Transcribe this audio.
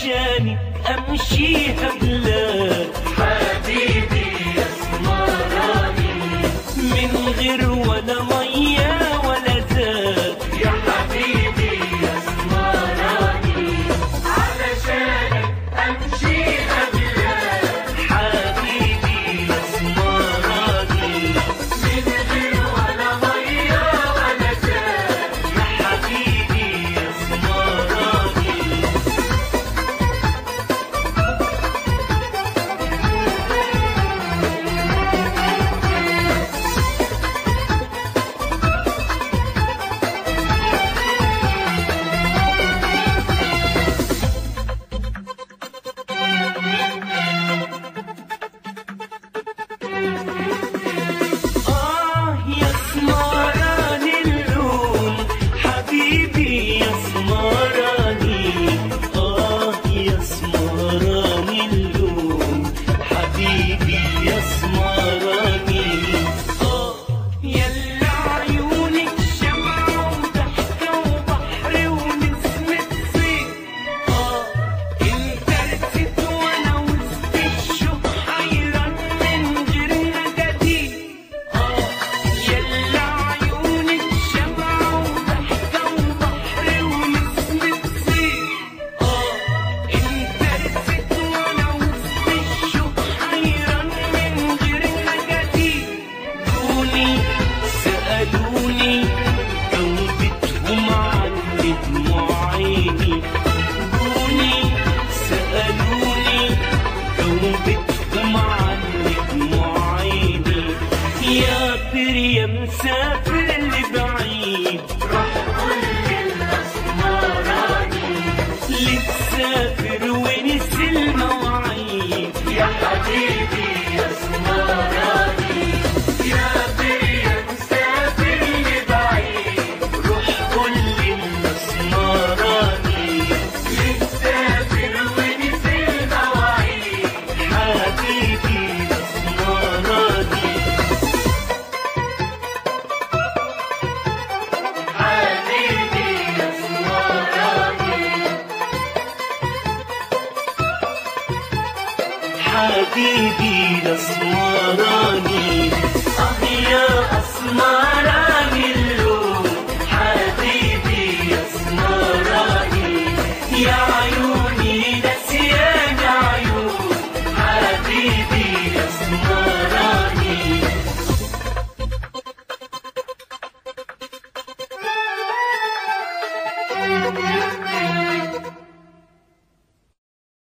علشانك امشيها بلاد. حبيبي يا اسمراني من غير ولا ميه ولا زاد. يا حبيبي يا اسمراني علشانك امشيها بلاد. حبيبي يا اسمراني من غير ولا ميه ولا زاد. يا حبيبي يا اسمراني. يا اسمراني اللون حبيبي يا اسمراني. يا اسمراني اللون حبيبي يا اسمراني. يلا عيونك شمعة وضحكة وبحر ونسمة صيف. انت رسيت وانا وسط الشوق حيران من غير نجديد. يلا عيونك شمعة وضحكة وبحر ونسمة صيف. انت رسيت وانا وسط الشوق حيران من غير نجديد. دوني سألوني جاوبتهم عن دموع عيني. دوني سألوني جاوبتهم عن دموع عيني. يا طير يا مسافر لبعيد روح قول للاسمراني لتسافر ونسي المواعيد. يا حبيبي يا اسمراني يا بيا مسافر لبعيد. روح قول للاسمراني لتسافر ونسي المواعيد. حبيبي الاسمراني. حبيبي يا اسمراني حبيبي الاسمراني. يا اسمراني